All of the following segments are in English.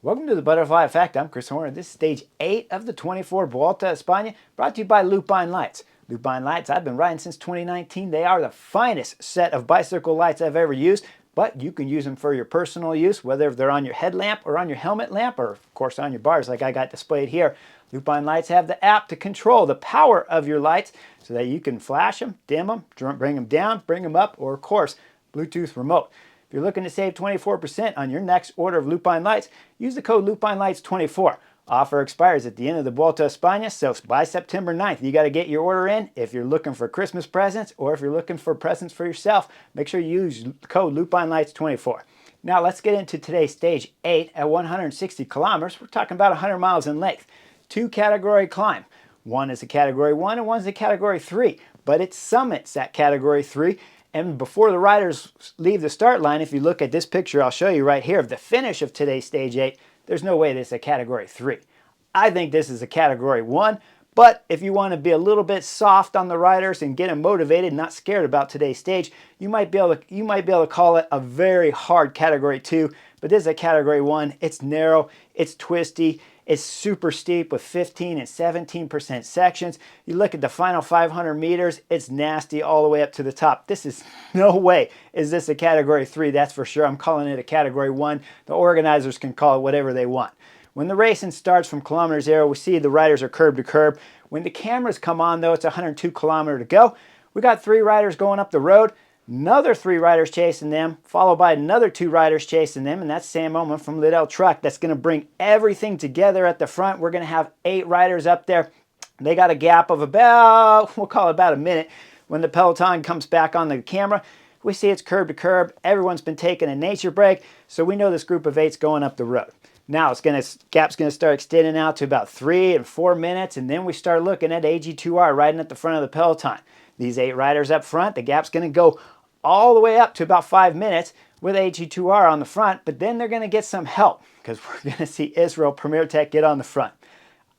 Welcome to the Butterfly Effect. I'm Chris Horner. This is stage 8 of the 24 Vuelta a España, brought to you by Lupine Lights. Lupine Lights, I've been riding since 2019. They are the finest set of bicycle lights I've ever used, but you can use them for your personal use, whether they're on your headlamp or on your helmet lamp, or of course on your bars like I got displayed here. Lupine Lights have the app to control the power of your lights so that you can flash them, dim them, bring them down, bring them up, or of course, Bluetooth remote. If you're looking to save 24% on your next order of Lupine Lights, use the code LupineLights24. Offer expires at the end of the Vuelta a España, so by September 9th, you got to get your order in. If you're looking for Christmas presents or if you're looking for presents for yourself, make sure you use the code LupineLights24. Now let's get into today's stage 8 at 160 kilometers. We're talking about 100 miles in length. 2-category climb. One is a category 1 and one is a category 3, but it summits at category 3. And before the riders leave the start line, if you look at this picture I'll show you right here of the finish of today's stage 8, there's no way this is a category 3. I think this is a category 1, but if you want to be a little bit soft on the riders and get them motivated, not scared about today's stage, you might be able to call it a very hard category 2, but this is a category 1. It's narrow, it's twisty, it's super steep with 15 and 17% sections. You look at the final 500 meters, it's nasty all the way up to the top. This is no way is this a category 3, that's for sure. I'm calling it a category 1. The organizers can call it whatever they want. When the racing starts from kilometer 0, we see the riders are curb to curb. When the cameras come on though, it's 102 kilometers to go. We got 3 riders going up the road. Another 3 riders chasing them, followed by another 2 riders chasing them, and that's Sam Oman from Liddell Truck. That's going to bring everything together at the front. We're going to have 8 riders up there. They got a gap of about, we'll call it about a minute. When the peloton comes back on the camera, we see it's curb to curb. Everyone's been taking a nature break, so we know this group of 8's going up the road. Now gap's going to start extending out to about 3 and 4 minutes, and then we start looking at AG2R riding at the front of the peloton. These 8 riders up front, the gap's going to go all the way up to about 5 minutes with AG2R on the front, but then they're going to get some help because we're going to see Israel Premier Tech get on the front.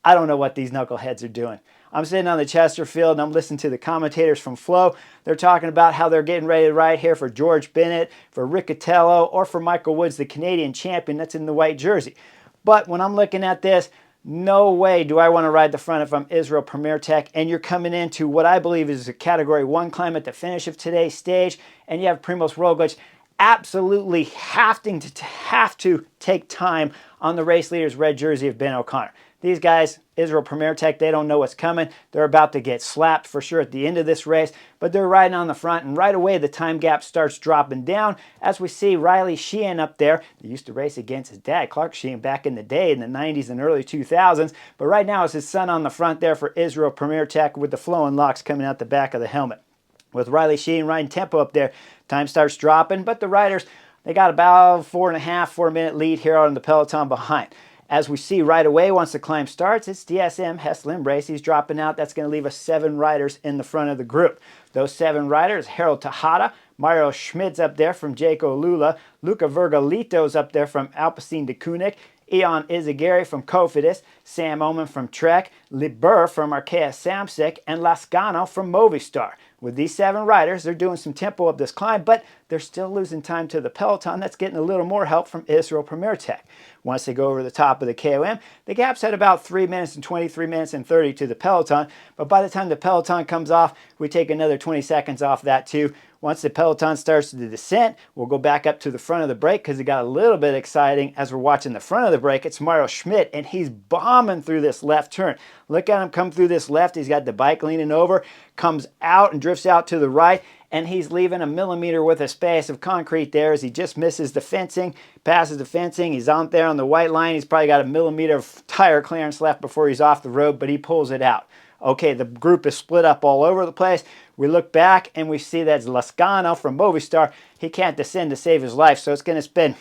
I don't know what these knuckleheads are doing. I'm sitting on the Chesterfield and I'm listening to the commentators from Flow. They're talking about how they're getting ready to ride here for George Bennett, for Riccatello, or for Michael Woods, the Canadian champion that's in the white jersey. But when I'm looking at this, no way do I want to ride the front if I'm Israel Premier Tech, and you're coming into what I believe is a category 1 climb at the finish of today's stage, and you have Primoz Roglic absolutely have to take time on the race leader's red jersey of Ben O'Connor. These guys, Israel Premier Tech, they don't know what's coming. They're about to get slapped for sure at the end of this race, but they're riding on the front, and right away the time gap starts dropping down as we see Riley Sheehan up there. He used to race against his dad, Clark Sheehan, back in the day in the 90s and early 2000s, but right now it's his son on the front there for Israel Premier Tech with the flowing locks coming out the back of the helmet. With Riley Sheehan riding tempo up there, time starts dropping, but the riders, they got about 4 minute lead here on the peloton behind. As we see right away, once the climb starts, it's DSM Hess Limbrace. He's dropping out. That's going to leave us 7 riders in the front of the group. Those 7 riders, Harold Tejada, Mario Schmid's up there from Jaco Lula, Luca Vergalito's up there from Alpecin de Koenig, Ion Izagirre from Cofidis, Sam Oman from Trek, Liber from Arkea Samsic, and Lascano from Movistar. With these 7 riders, they're doing some tempo up this climb, but they're still losing time to the peloton. That's getting a little more help from Israel Premier Tech. Once they go over the top of the KOM, the gap's at about 3 minutes and 23 minutes and 30 to the peloton, but by the time the peloton comes off, we take another 20 seconds off that too. Once the peloton starts the descent, we'll go back up to the front of the break because it got a little bit exciting as we're watching the front of the break. It's Mario Schmid, and he's bombing through this left turn. Look at him come through this left. He's got the bike leaning over, comes out and drifts out to the right, and he's leaving a millimeter worth of space of concrete there as he just misses the fencing, passes the fencing. He's out there on the white line. He's probably got a millimeter of tire clearance left before he's off the road, but he pulls it out. Okay, the group is split up all over the place. We look back and we see that's Lascano from Movistar. He can't descend to save his life, so it's going to spend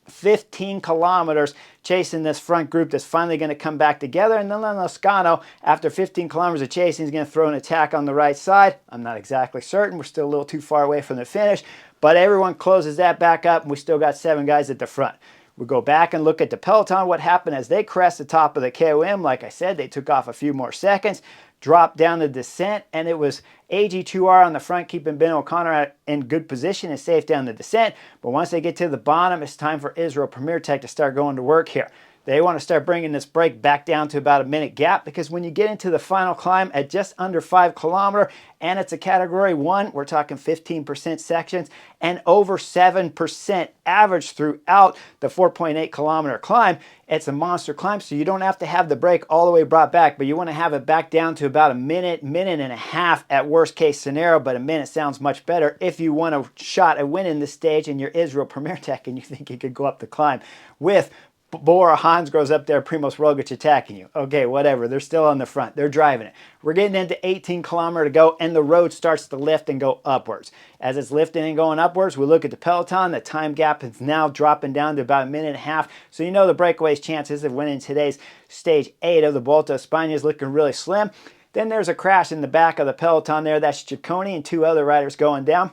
15 kilometers chasing this front group that's finally going to come back together. And then Lascano, after 15 kilometers of chasing, is going to throw an attack on the right side. I'm not exactly certain. We're still a little too far away from the finish, but everyone closes that back up, and we still got 7 guys at the front. We go back and look at the peloton, what happened as they crest the top of the KOM. Like I said, they took off a few more seconds. drop down the descent, and it was AG2R on the front keeping Ben O'Connor in good position and safe down the descent. But once they get to the bottom, it's time for Israel Premier Tech to start going to work here. They want to start bringing this brake back down to about a minute gap, because when you get into the final climb at just under 5 kilometer and it's a category 1, we're talking 15% sections and over 7% average throughout the 4.8 kilometer climb. It's a monster climb, so you don't have to have the brake all the way brought back, but you want to have it back down to about a minute, minute and a half at worst case scenario, but a minute sounds much better if you want a shot at winning this stage and you're Israel Premier Tech and you think you could go up the climb with Bora Hansgrohe's up there, Primoz Roglic attacking you. Okay, whatever. They're still on the front. They're driving it. We're getting into 18 kilometer to go, and the road starts to lift and go upwards. As it's lifting and going upwards, we look at the peloton. The time gap is now dropping down to about a minute and a half. So you know the breakaway's chances of winning today's stage 8 of the Volta a España is looking really slim. Then there's a crash in the back of the peloton there. That's Ciccone and 2 other riders going down.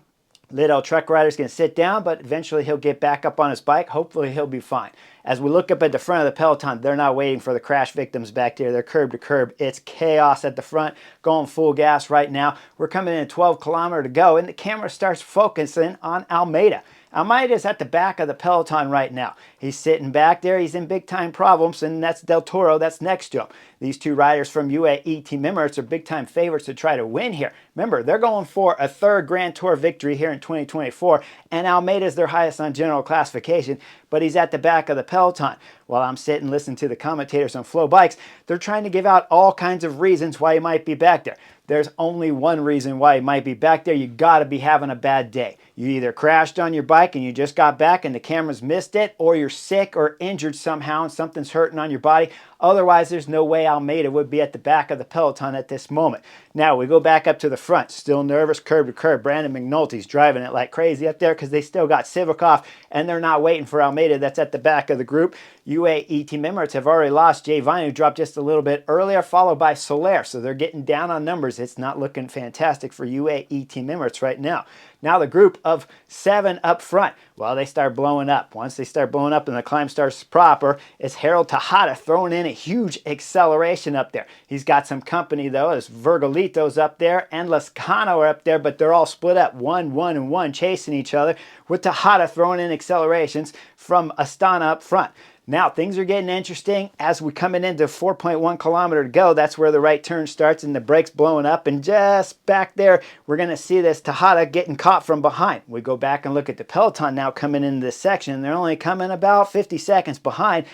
Little truck rider's going to sit down, but eventually he'll get back up on his bike. Hopefully he'll be fine. As we look up at the front of the peloton, they're not waiting for the crash victims back there. They're curb to curb. It's chaos at the front, going full gas right now. We're coming in 12 kilometers to go, and the camera starts focusing on Almeida. Almeida's at the back of the peloton right now. He's sitting back there. He's in big-time problems, and that's Del Toro that's next to him. These 2 riders from UAE Team Emirates are big-time favorites to try to win here. Remember, they're going for a 3rd Grand Tour victory here in 2024, and Almeida's their highest on general classification, but he's at the back of the peloton. While I'm sitting listening to the commentators on Flow Bikes, they're trying to give out all kinds of reasons why he might be back there. There's only one reason why he might be back there. You got to be having a bad day. You either crashed on your bike and you just got back and the cameras missed it, or you're sick or injured somehow and something's hurting on your body. Otherwise, there's no way Almeida would be at the back of the peloton at this moment. Now, we go back up to the front. Still nervous, curb to curb. Brandon McNulty's driving it like crazy up there because they still got Sivakov, and they're not waiting for Almeida. That's at the back of the group. UAE Team Emirates have already lost Jay Vine, who dropped just a little bit earlier, followed by Soler. So they're getting down on numbers. It's not looking fantastic for UAE Team Emirates right now. Now the group of 7 up front, well, they start blowing up. Once they start blowing up and the climb starts proper, it's Harold Tejada throwing in a huge acceleration up there. He's got some company, though, as Vergolito's up there and Lascano are up there, but they're all split up, 1, 1, and 1, chasing each other, with Tejada throwing in accelerations from Astana up front. Now, things are getting interesting as we're coming into 4.1 kilometer to go. That's where the right turn starts and the brake's blowing up. And just back there, we're going to see this Tejada getting caught from behind. We go back and look at the peloton now coming into this section. They're only coming about 50 seconds behind.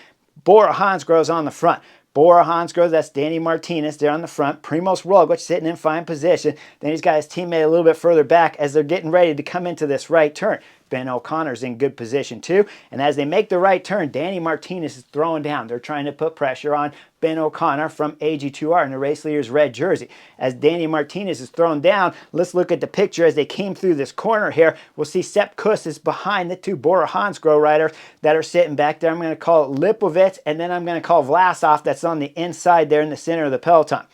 Bora Hansgrohe's on the front. Bora Hansgrohe, that's Danny Martinez there on the front. Primoz Roglic sitting in fine position. Then he's got his teammate a little bit further back as they're getting ready to come into this right turn. Ben O'Connor's in good position too. And as they make the right turn, Danny Martinez is throwing down. They're trying to put pressure on Ben O'Connor from AG2R in the race leader's red jersey. As Danny Martinez is thrown down, let's look at the picture as they came through this corner here. We'll see Sepp Kuss is behind the 2 Bora Hansgrohe riders that are sitting back there. I'm going to call it Lipovets, and then I'm going to call Vlasov that's on the inside there in the center of the peloton.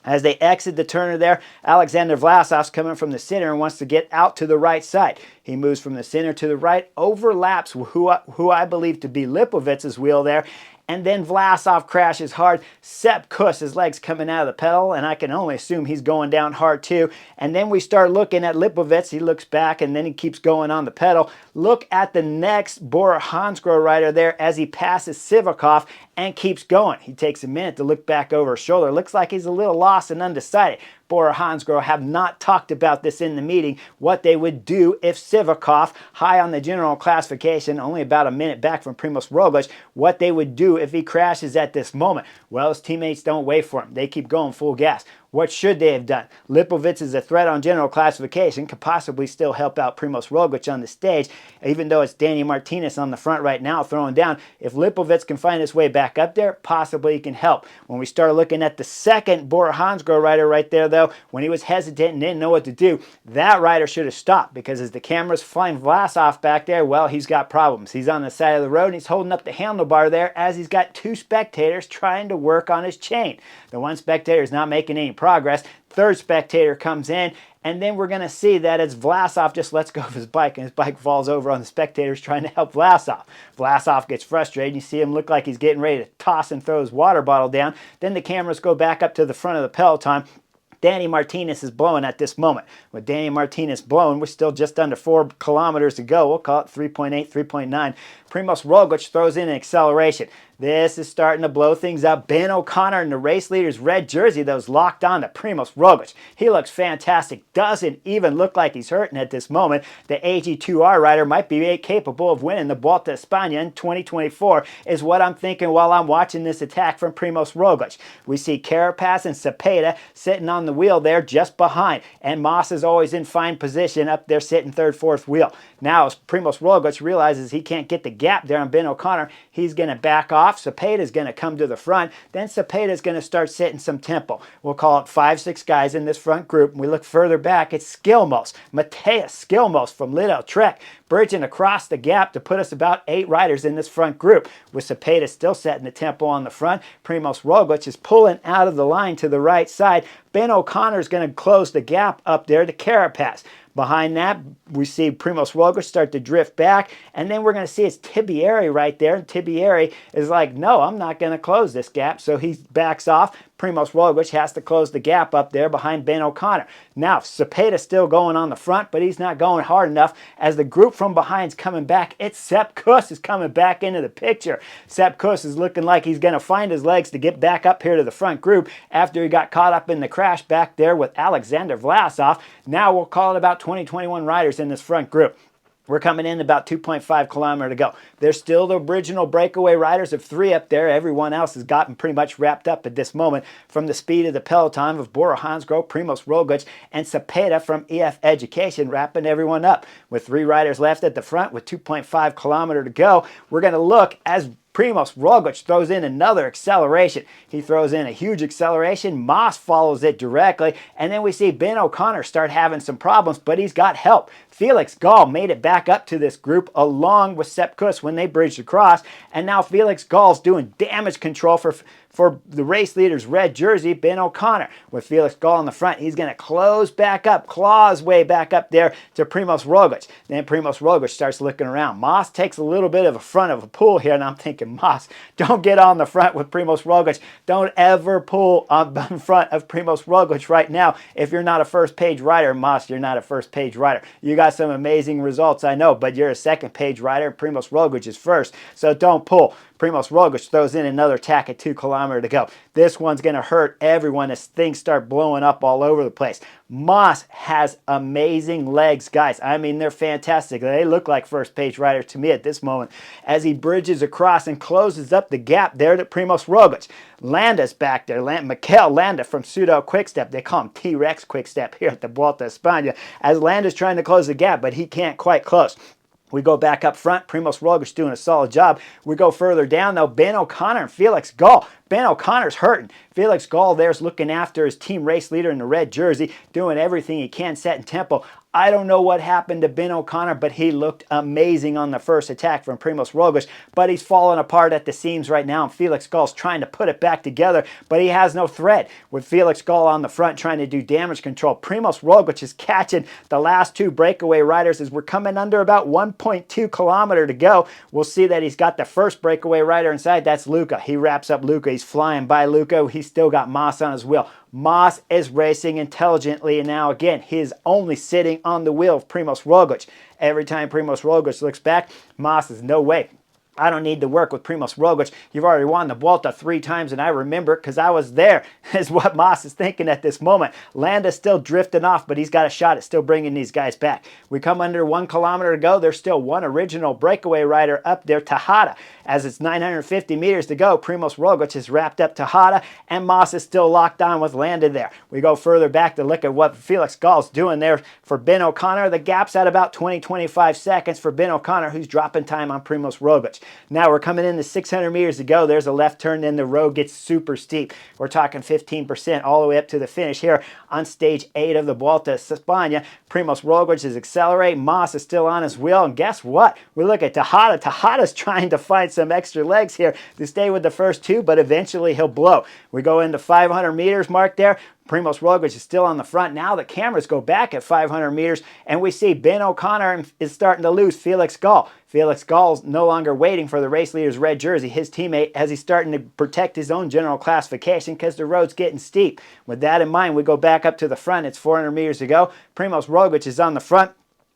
As they exit the turner there, Alexander Vlasov's coming from the center and wants to get out to the right side. He moves from the center to the right, overlaps who I believe to be Lipovets's wheel there, and then Vlasov crashes hard. Sepp Kuss, his legs coming out of the pedal, and I can only assume he's going down hard too. And then we start looking at Lipovets. He looks back, and then he keeps going on the pedal. Look at the next Bora Hansgrohe rider there as he passes Sivakov and keeps going. He takes a minute to look back over his shoulder. Looks like he's a little lost and undecided. Bora Hansgrohe have not talked about this in the meeting, what they would do if Sivakov, high on the general classification, only about a minute back from Primoz Roglic, what they would do if he crashes at this moment. Well, his teammates don't wait for him. They keep going full gas. What should they have done? Lipovets is a threat on general classification, could possibly still help out Primoz Roglic on the stage, even though it's Danny Martinez on the front right now throwing down. If Lipovets can find his way back up there, possibly he can help. When we start looking at the second Bora Hansgrohe rider right there, though, when he was hesitant and didn't know what to do, that rider should have stopped, because as the camera's flying Vlasov back there, well, he's got problems. He's on the side of the road and he's holding up the handlebar there as he's got 2 spectators trying to work on his chain. The one spectator is not making any progress. Third spectator comes in, and then we're going to see that as Vlasov just lets go of his bike, and his bike falls over on the spectators trying to help Vlasov. Vlasov gets frustrated. You see him look like he's getting ready to toss and throw his water bottle down. Then the cameras go back up to the front of the peloton. Danny Martinez is blowing at this moment. With Danny Martinez blowing, we're still just under 4 kilometers to go. We'll call it 3.8, 3.9. Primoz Roglic throws in an acceleration. This is starting to blow things up. Ben O'Connor in the race leader's red jersey that was locked on to Primoz Roglic. He looks fantastic. Doesn't even look like he's hurting at this moment. The AG2R rider might be capable of winning the Vuelta a España in 2024 is what I'm thinking while I'm watching this attack from Primoz Roglic. We see Carapaz and Cepeda sitting on the wheel there just behind. And Moss is always in fine position up there sitting third, fourth wheel. Now as Primoz Roglic realizes he can't get the gap there on Ben O'Connor, he's going to back off. Cepeda is going to come to the front. Then Cepeda is going to start setting some tempo. We'll call it 5-6 guys in this front group. And we look further back, it's Skilmos, Mateus Skilmos from Lidl Trek, bridging across the gap to put us about 8 riders in this front group. With Cepeda still setting the tempo on the front, Primoz Roglic is pulling out of the line to the right side. Ben O'Connor is going to close the gap up there to Carapaz. Behind that, we see Primoz Roglic start to drift back, and then we're going to see it's Tibieri right there. And Tibieri is like, no, I'm not going to close this gap, so he backs off. Primoz Roglic has to close the gap up there behind Ben O'Connor. Now, Cepeda's still going on the front, but he's not going hard enough. As the group from behind's coming back, it's Sepp Kuss is coming back into the picture. Sepp Kuss is looking like he's going to find his legs to get back up here to the front group after he got caught up in the crash back there with Alexander Vlasov. Now we'll call it about 20-21 riders in this front group. We're coming in about 2.5 kilometers to go. There's still the original breakaway riders of 3 up there. Everyone else has gotten pretty much wrapped up at this moment from the speed of the peloton of Bora Hansgrohe, Primoz Roglic, and Cepeda from EF Education wrapping everyone up. With 3 riders left at the front with 2.5 kilometers to go, we're going to look as Primoz Roglic throws in another acceleration. He throws in a huge acceleration. Moss follows it directly. And then we see Ben O'Connor start having some problems, but he's got help. Felix Gall made it back up to this group along with Sepp Kuss when they bridged across. And now Felix Gall's doing damage control for the race leader's red jersey, Ben O'Connor. With Felix Gall in the front, he's going to close back up, claw his way back up there to Primoz Roglic. Then Primoz Roglic starts looking around. Moss takes a little bit of a front of a pull here, and I'm thinking, Moss, don't get on the front with Primoz Roglic. Don't ever pull on the front of Primoz Roglic right now. If you're not a first-page rider, Moss, you're not a first-page rider. You got some amazing results, I know, but you're a second-page rider. Primoz Roglic is first, so don't pull. Primoz Roglic throws in another attack at 2 kilometers to go. This one's going to hurt everyone as things start blowing up all over the place. Moss has amazing legs, guys. I mean, they're fantastic. They look like first-page riders to me at this moment as he bridges across and closes up the gap there to Primoz Roglic. Landa's back there. Mikel Landa from Pseudo Quickstep. They call him T-Rex Quickstep here at the Vuelta a España as Landa's trying to close the gap, but he can't quite close. We go back up front. Primoz Roglic doing a solid job. We go further down, though. Ben O'Connor and Felix Gall. Ben O'Connor's hurting. Felix Gall there's looking after his team race leader in the red jersey, doing everything he can, setting tempo. I don't know what happened to Ben O'Connor, but he looked amazing on the first attack from Primoz Roglic, but he's falling apart at the seams right now, and Felix Gall's trying to put it back together, but he has no thread. With Felix Gall on the front trying to do damage control, Primoz Roglic is catching the last 2 breakaway riders as we're coming under about 1.2 kilometers to go. We'll see that he's got the first breakaway rider inside. That's Luca. He wraps up Luca. He's flying by Luca. He's still got Moss on his wheel. Moss is racing intelligently, and now again, he is only sitting on the wheel of Primoz Roglic. Every time Primoz Roglic looks back, Moss is no way. I don't need to work with Primoz Roglic. You've already won the Vuelta 3 times, and I remember it because I was there, is what Moss is thinking at this moment. Landa's still drifting off, but he's got a shot at still bringing these guys back. We come under 1 kilometer to go. There's still one original breakaway rider up there, Tejada. As it's 950 meters to go, Primoz Roglic has wrapped up Tejada, and Moss is still locked on with Landa there. We go further back to look at what Felix Gall's doing there for Ben O'Connor. The gap's at about 20-25 seconds for Ben O'Connor, who's dropping time on Primoz Roglic. Now we're coming into 600 meters to go. There's a left turn, then the road gets super steep. We're talking 15% all the way up to the finish here on stage 8 of the Vuelta a España. Primoz Roglic is accelerating. Moss is still on his wheel, and guess what? We look at Tejada. Tejada's trying to find some extra legs here to stay with the first 2, but eventually he'll blow. We go into 500 meters mark there. Primoz Roglic is still on the front. Now the cameras go back at 500 meters, and we see Ben O'Connor is starting to lose Felix Gall. Felix Gall's no longer waiting for the race leader's red jersey, his teammate, as he's starting to protect his own general classification because the road's getting steep. With that in mind, we go back up to the front. It's 400 meters to go. Primoz Roglic is on the front.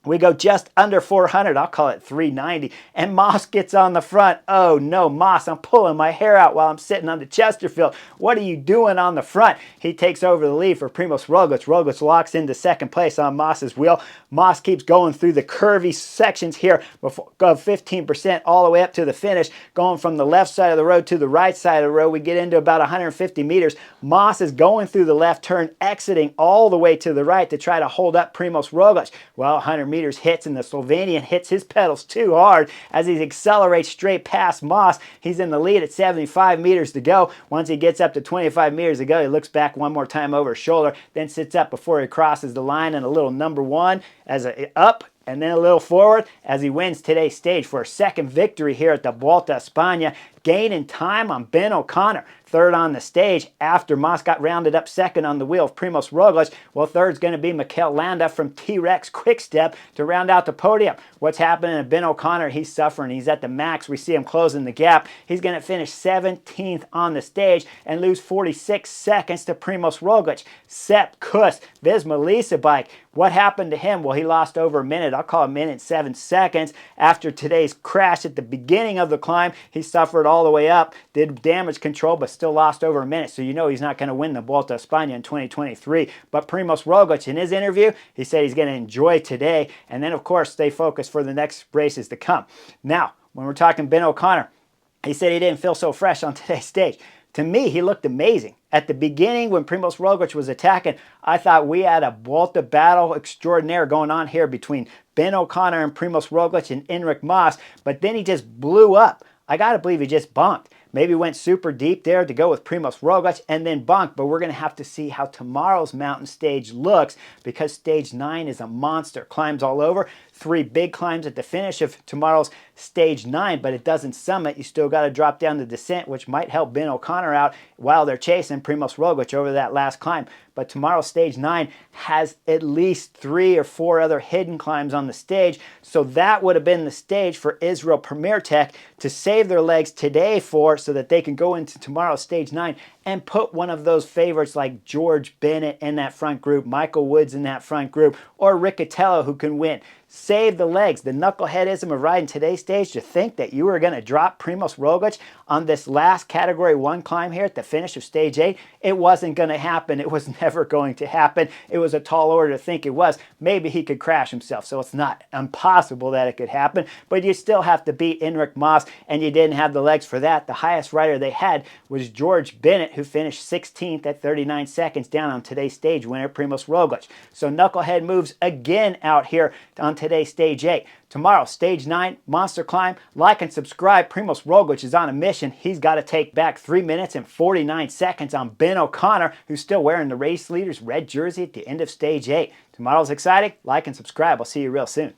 We go just under 400, I'll call it 390, and Moss gets on the front. Oh no, Moss, I'm pulling my hair out while I'm sitting on the Chesterfield. What are you doing on the front? He takes over the lead for Primoz Roglic. Roglic locks into second place on Moss's wheel. Moss keeps going through the curvy sections here, of 15% all the way up to the finish, going from the left side of the road to the right side of the road. We get into about 150 meters. Moss is going through the left turn, exiting all the way to the right to try to hold up Primoz Roglic. Well, 100 meters hits, and the Slovenian hits his pedals too hard as he accelerates straight past Moss. He's in the lead at 75 meters to go. Once he gets up to 25 meters to go, he looks back one more time over his shoulder, then sits up before he crosses the line, and a little number one as a up and then a little forward as he wins today's stage for a second victory here at the Vuelta a España, gaining time on Ben O'Connor. Third on the stage after Moss got rounded up second on the wheel of Primoz Roglic. Well, third's going to be Mikel Landa from T-Rex Quick-Step to round out the podium. What's happening to Ben O'Connor? He's suffering. He's at the max. We see him closing the gap. He's going to finish 17th on the stage and lose 46 seconds to Primoz Roglic. Sepp Kuss, Visma Lease bike. What happened to him? Well, he lost over a minute. I'll call it a minute and 7 seconds. After today's crash at the beginning of the climb, he suffered all the way up, did damage control, but still lost over a minute. So you know he's not going to win the Vuelta a España in 2023. But Primoz Roglic, in his interview, he said he's going to enjoy today and then, of course, stay focused for the next races to come. Now, when we're talking Ben O'Connor, he said he didn't feel so fresh on today's stage. To me, he looked amazing. At the beginning, when Primoz Roglic was attacking, I thought we had a Vuelta battle extraordinaire going on here between Ben O'Connor and Primoz Roglic and Enric Mas, but then he just blew up. I got to believe he just bonked. Maybe went super deep there to go with Primoz Roglic and then bonked, but we're going to have to see how tomorrow's mountain stage looks because stage 9 is a monster. Climbs all over. 3 big climbs at the finish of tomorrow's stage 9, but it doesn't summit. You still got to drop down the descent, which might help Ben O'Connor out while they're chasing Primoz Roglic over that last climb. But tomorrow's stage 9 has at least 3 or 4 other hidden climbs on the stage, so that would have been the stage for Israel Premier Tech to save their legs today for, so that they can go into tomorrow's stage 9 and put one of those favorites like George Bennett in that front group, Michael Woods in that front group, or Riccatello who can win. Save the legs. The knuckleheadism of riding today's stage to think that you were going to drop Primoz Roglic on this last Category 1 climb here at the finish of stage 8, it wasn't going to happen. It was never going to happen. It was a tall order to think it was. Maybe he could crash himself, so it's not impossible that it could happen, but you still have to beat Enric Mas, and you didn't have the legs for that. The highest rider they had was George Bennett, who finished 16th at 39 seconds down on today's stage winner, Primoz Roglic. So knucklehead moves again out here on today's stage 8. Tomorrow, stage 9, monster climb. Like and subscribe. Primoz Roglic is on a mission. He's got to take back 3 minutes and 49 seconds on Ben O'Connor, who's still wearing the race leader's red jersey at the end of stage 8. Tomorrow's exciting. Like and subscribe. I'll see you real soon.